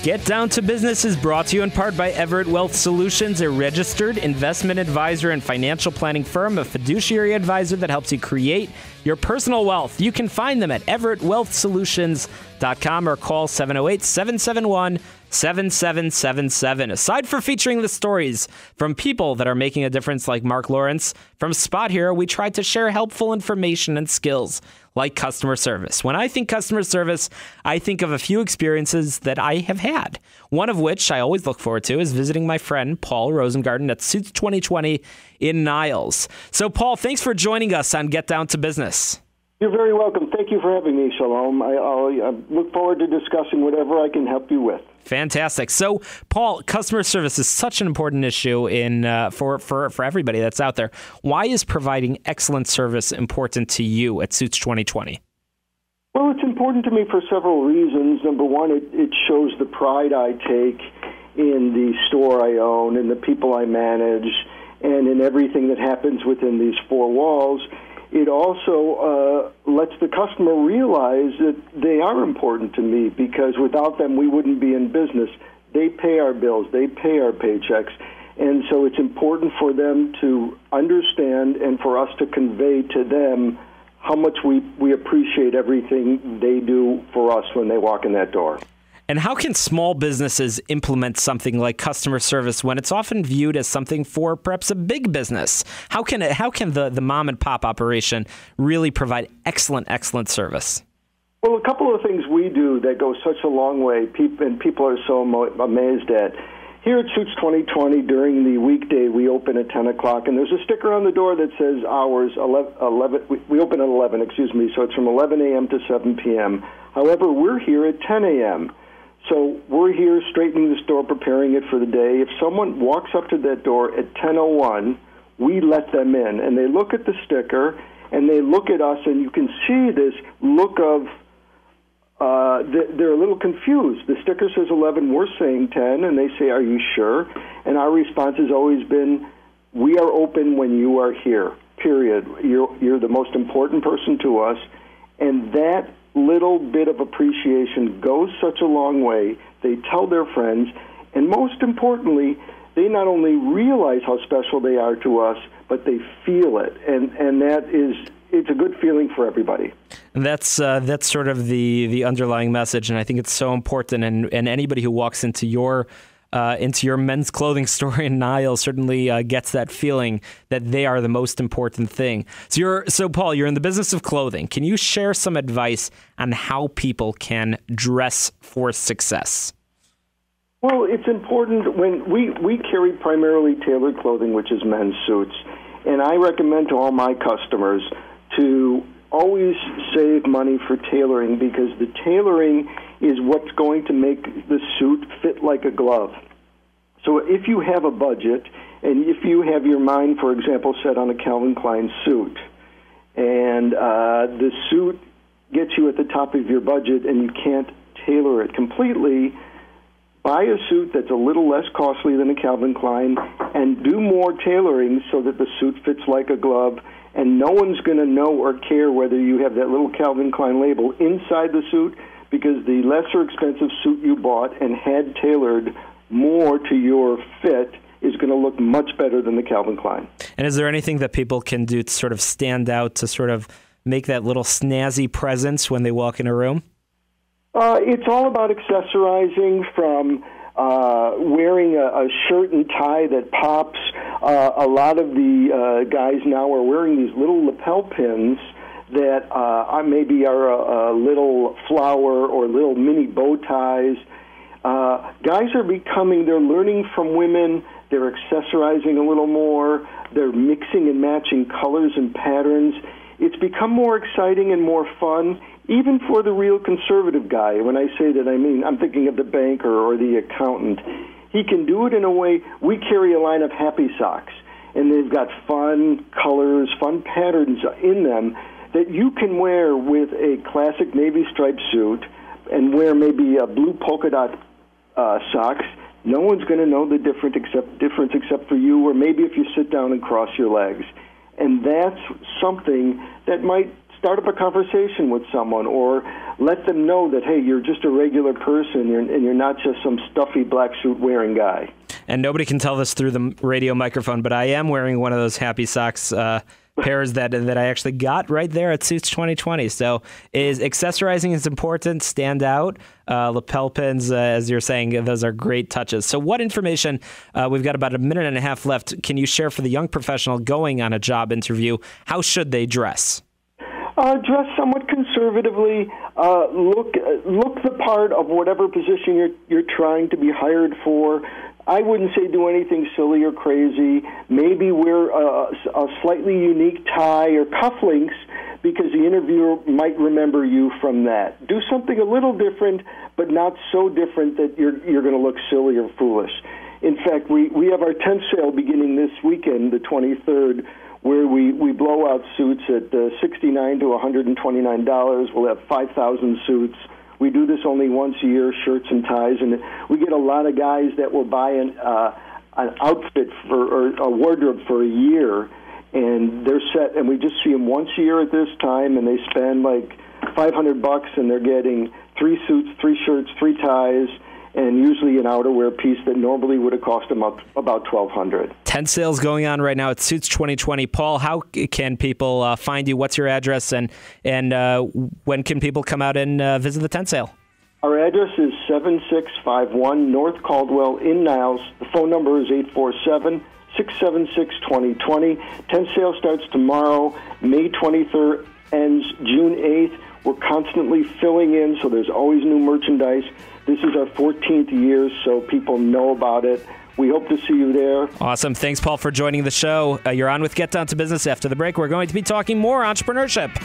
Get Down to Business is brought to you in part by Everett Wealth Solutions, a registered investment advisor and financial planning firm, a fiduciary advisor that helps you create your personal wealth. You can find them at everettwealthsolutions.com or call 708-771-7777. Aside from featuring the stories from people that are making a difference like Mark Lawrence, from Spot Hero, we tried to share helpful information and skills like customer service. When I think customer service, I think of a few experiences that I have had. One of which I always look forward to is visiting my friend Paul Rosengarten at Suits 2020 in Niles. So, Paul, thanks for joining us on Get Down to Business. You're very welcome. Thank you for having me, Shalom. I look forward to discussing whatever I can help you with. Fantastic. So, Paul, customer service is such an important issue for everybody that's out there. Why is providing excellent service important to you at Suits 2020? Well, it's important to me for several reasons. Number one, it shows the pride I take in the store I own and the people I manage and in everything that happens within these four walls. It also lets the customer realize that they are important to me, because without them, we wouldn't be in business. They pay our bills. They pay our paychecks. And so it's important for them to understand and for us to convey to them how much we appreciate everything they do for us when they walk in that door. And how can small businesses implement something like customer service when it's often viewed as something for perhaps a big business? How can the mom and pop operation really provide excellent service? Well, a couple of things we do that go such a long way, and people are so amazed at. Here at Suits 2020, during the weekday, we open at 10 o'clock, and there's a sticker on the door that says hours, 11, we open at 11, so it's from 11 a.m. to 7 p.m. However, we're here at 10 a.m., so we're here straightening the store, preparing it for the day. If someone walks up to that door at 10:01, we let them in, and they look at the sticker, and they look at us, and you can see this look of, they're a little confused. The sticker says 11, we're saying 10, and they say, are you sure? And our response has always been, we are open when you are here, period. You're the most important person to us, and that little bit of appreciation goes such a long way. They tell their friends, and most importantly, they not only realize how special they are to us, but they feel it, and that is, it's a good feeling for everybody. And that's sort of the underlying message, and I think it's so important. And anybody who walks into your men's clothing store in Niles certainly gets that feeling that they are the most important thing. So Paul, you're in the business of clothing. Can you share some advice on how people can dress for success? Well, it's important when we carry primarily tailored clothing, which is men's suits. And I recommend to all my customers to always save money for tailoring, because the tailoring is what's going to make the suit fit like a glove. So if you have a budget, and if you have your mind, for example, set on a Calvin Klein suit, and the suit gets you at the top of your budget and you can't tailor it completely, buy a suit that's a little less costly than a Calvin Klein and do more tailoring so that the suit fits like a glove, and no one's going to know or care whether you have that little Calvin Klein label inside the suit, because the lesser expensive suit you bought and had tailored more to your fit is going to look much better than the Calvin Klein. And is there anything that people can do to sort of stand out, to sort of make that little snazzy presence when they walk in a room? It's all about accessorizing, from wearing a shirt and tie that pops. A lot of the guys now are wearing these little lapel pins that maybe are a little flower or little mini bow ties. Guys are they're learning from women, they're accessorizing a little more, they're mixing and matching colors and patterns. It's become more exciting and more fun, even for the real conservative guy. When I say that, I mean I'm thinking of the banker or the accountant. He can do it in a way. We carry a line of happy socks, and they've got fun colors, fun patterns in them that you can wear with a classic navy striped suit and wear maybe a blue polka dot socks. No one's going to know the difference except for you, or maybe if you sit down and cross your legs. And that's something that might start up a conversation with someone, or let them know that, hey, you're just a regular person, and you're not just some stuffy black suit wearing guy. And nobody can tell this through the radio microphone, but I am wearing one of those Happy Socks pairs that I actually got right there at Suits 2020. So accessorizing is important, stand out. Lapel pins, as you're saying, those are great touches. So what information, we've got about a minute and a half left, can you share for the young professional going on a job interview? How should they dress? Dress somewhat conservatively. Look the part of whatever position you're trying to be hired for. I wouldn't say do anything silly or crazy. Maybe wear a slightly unique tie or cufflinks because the interviewer might remember you from that. Do something a little different, but not so different that you're going to look silly or foolish. In fact, we have our tent sale beginning this weekend, the 23rd, where we blow out suits at $69 to $129. We'll have 5,000 suits. We do this only once a year, shirts and ties, and we get a lot of guys that will buy an outfit or a wardrobe for a year, and they're set. And we just see them once a year at this time, and they spend like $500, and they're getting 3 suits, 3 shirts, 3 ties, and usually an outerwear piece that normally would have cost them about $1,200. Tent sales going on right now at Suits 2020. Paul, how can people find you? What's your address, and when can people come out and visit the tent sale? Our address is 7651 North Caldwell in Niles. The phone number is 847-676-2020. Tent sale starts tomorrow. May 23rd ends June 8th. We're constantly filling in, so there's always new merchandise. This is our 14th year, so people know about it. We hope to see you there. Awesome. Thanks, Paul, for joining the show. You're on with Get Down to Business. After the break, we're going to be talking more entrepreneurship.